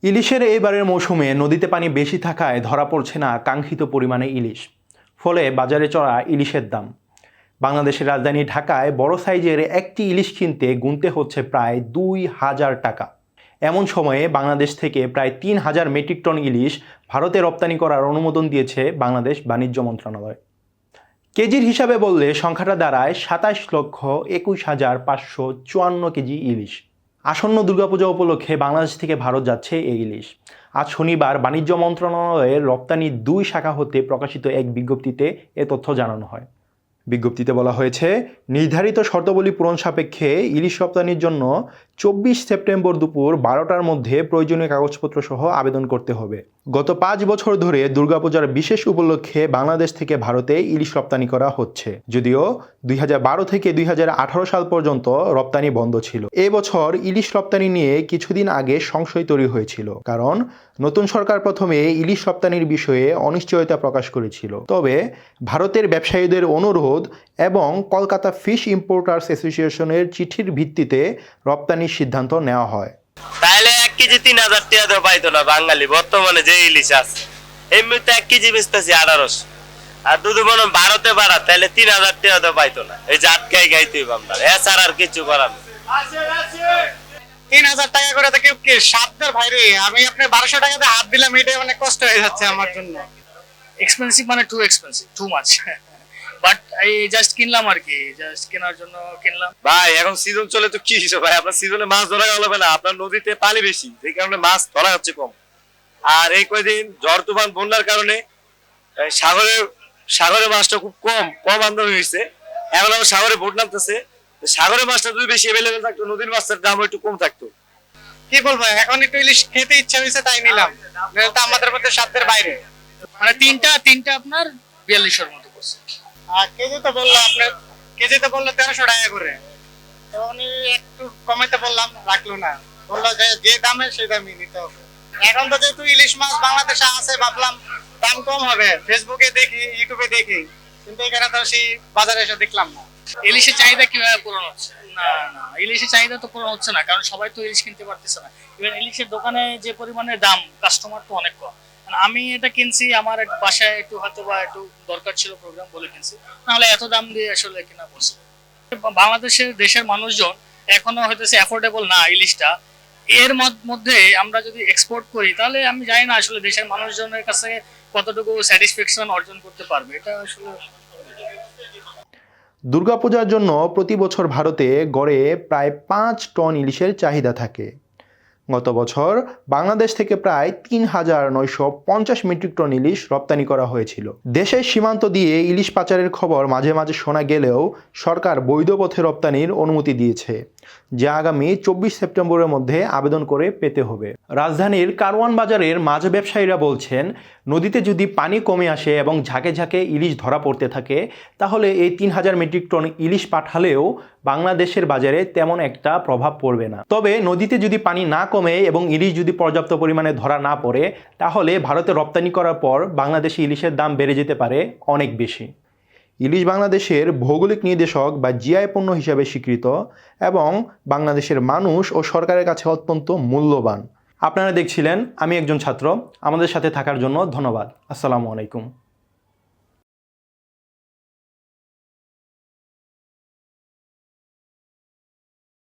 ইলিশের এবারের মৌসুমে নদীতে পানি বেশি থাকায় ধরা পড়ছে না কাঙ্ক্ষিত পরিমাণে ইলিশ, ফলে বাজারে চড়া ইলিশের দাম। বাংলাদেশের রাজধানী ঢাকায় বড় সাইজের একটি ইলিশ কিনতে গুনতে হচ্ছে প্রায় ২,০০০ টাকা। এমন সময়ে বাংলাদেশ থেকে প্রায় ৩,০০০ মেট্রিক টন ইলিশ ভারতে রপ্তানি করার অনুমোদন দিয়েছে বাংলাদেশ বাণিজ্য মন্ত্রণালয়। কেজির হিসাবে বললে সংখ্যাটা দাঁড়ায় ২৭,২১,৫৫৪ কেজি ইলিশ। আসন্ন দুর্গাপূজা উপলক্ষে বাংলাদেশ থেকে ভারত যাচ্ছে এই ইলিশ। আজ শনিবার বাণিজ্য মন্ত্রণালয়ের রপ্তানি ২ শাখা হতে প্রকাশিত এক বিজ্ঞপ্তিতে এ তথ্য জানানো হয়। বিজ্ঞপ্তিতে বলা হয়েছে, নির্ধারিত শর্তাবলী পূরণ সাপেক্ষে ইলিশ রপ্তানির জন্য ২৪ সেপ্টেম্বর দুপুর ১২টার মধ্যে প্রয়োজনীয় কাগজপত্র সহ আবেদন করতে হবে। গত ৫ বছর ধরে দুর্গাপূজার বিশেষ উপলক্ষে বাংলাদেশ থেকে ভারতে ইলিশ রপ্তানি করা হচ্ছে, যদিও ২০১২ থেকে ২০১৮ সাল পর্যন্ত রপ্তানি বন্ধ ছিল। এবছর ইলিশ রপ্তানি নিয়ে কিছুদিন আগে সংশয় তৈরি হয়েছিল, কারণ নতুন সরকার প্রথমে ইলিশ রপ্তানির বিষয়ে অনিশ্চয়তা প্রকাশ করেছিল। তবে ভারতের ব্যবসায়ীদের অনুরোধ এবং কলকাতা ফিশ ইম্পোর্টার্স অ্যাসোসিয়েশনের চিঠির ভিত্তিতে রপ্তানির সিদ্ধান্ত নেওয়া হয়। তাহলে ১ কেজি ৩,০০০ টাকা তো পাইতো না বাঙালি। বর্তমানে যে ইলিশ আছে এমনিতে ১ কেজি বেচতেছি ১৮০০, আর দুধ মনে ভারতে বাড়া তাহলে ৩,০০০ টাকা তো পাইতো না। এই যে আটকাই গাইতে আমরা এছাড়া আর কিছু করার নেই। ৩,০০০ টাকা করে তো কেউ সাতটার বাইরে আমি আপনার ১২০০ টাকাতে হাত দিলাম, এটা অনেক কষ্ট হয়ে যাচ্ছে আমার জন্য। এক্সপেন্সিভ মানে too expensive, too much. But এই জাস্ট কিনলাম আর কি, জাস্ট কেনার জন্য কিনলাম। ভাই এখন সিজন চলে তো কি হিসেবে ভাই, আপনার সিজনে মাছ ধরা হবে না, আপনার নদীতে পানি বেশি, এই কারণে মাছ ধরা হচ্ছে কম। আর এই কয়দিন ঝড় তুফান বন্যার কারণে সাগরে মাছটা খুব কম আমদানি হয়েছে। এখন আবার সাগরে ভোট নামতেছে, সাগরে মাছটা যদি বেশি অ্যাভেলেবেল থাকতো নদীর মাছের দাম একটু কম থাকতো। কি বলবো, এখন একটু ইলিশ খেতে ইচ্ছা হয়েছে তাই নিলাম, তো আমাদের মধ্যে সাধ্যের বাইরে। মানে তিনটা আপনার ৪২০০ মতো করছে। আর কেজিতে বললো ১৩০০ টাকা করে, তো উনি একটু কমাইতে বললাম, রাখলো না, বললো যে দামে সেই দামই নিতে হবে। এখন তো যেহেতু ইলিশ মাছ বাংলাদেশে আছে, ভাবলাম দাম কম হবে, ফেসবুকে দেখি, ইউটিউবে দেখি, কিন্তু এখানে তো সেই বাজারে এসে দেখলাম না। ইলিশের চাহিদা কিভাবে পূরণ হচ্ছে? না, ইলিশের চাহিদা তো পূরণ হচ্ছে না, কারণ সবাই তো ইলিশ কিনতে পারতেছে না। ইভেন ইলিশের দোকানে যে পরিমাণে দাম, কাস্টমার তো অনেক কম। আমি এটা কিনছি আমার এক বাসায় একটু হয়তো বা একটু দরকার ছিল প্রোগ্রাম বলে কিনছি, নাহলে এত দাম দিয়ে আসলে কেনা পড়ছে। বাংলাদেশের দেশের মানুষজন এখনো হইতেছে অ্যাফোর্ডেবল না ইলিশটা। এর মধ্যে আমরা যদি এক্সপোর্ট করি তাহলে আমি জানি না আসলে দেশের মানুষজনের কাছে কতটুকু স্যাটিসফ্যাকশন অর্জন করতে পারবে, এটা আসলে। দুর্গাপূজার জন্য প্রতি বছর ভারতে গড়ে প্রায় ৫ টন ইলিশের চাহিদা থাকে। গত বছর বাংলাদেশ থেকে প্রায় ৩,৯৫০ মেট্রিক টন ইলিশ রপ্তানি করা হয়েছিল। দেশের সীমান্ত দিয়ে ইলিশ পাচারের খবর মাঝে মাঝে শোনা গেলেও সরকার বৈধ পথে রপ্তানির অনুমতি দিয়েছে, যা আগামী ২৪ সেপ্টেম্বরের মধ্যে আবেদন করে পেতে হবে। রাজধানীর কারওয়ান বাজারের মাছ ব্যবসায়ীরা বলছেন, নদীতে যদি পানি কমে আসে এবং ঝাঁকে ঝাঁকে ইলিশ ধরা পড়তে থাকে, তাহলে এই ৩,০০০ মেট্রিক টন ইলিশ পাঠালেও বাংলাদেশের বাজারে তেমন একটা প্রভাব পড়বে না। তবে নদীতে যদি পানি না কমে এবং ইলিশ যদি পর্যাপ্ত পরিমাণে ধরা না পড়ে, তাহলে ভারতে রপ্তানি করার পর বাংলাদেশি ইলিশের দাম বেড়ে যেতে পারে অনেক বেশি। ইলিশ বাংলাদেশের ভৌগোলিক নির্দেশক বা জিআই পণ্য হিসাবে স্বীকৃত এবং বাংলাদেশের মানুষ ও সরকারের কাছে অত্যন্ত মূল্যবান। আপনারা দেখছিলেন আমি একজন ছাত্র। আমাদের সাথে থাকার জন্য ধন্যবাদ। আসসালামু আলাইকুম।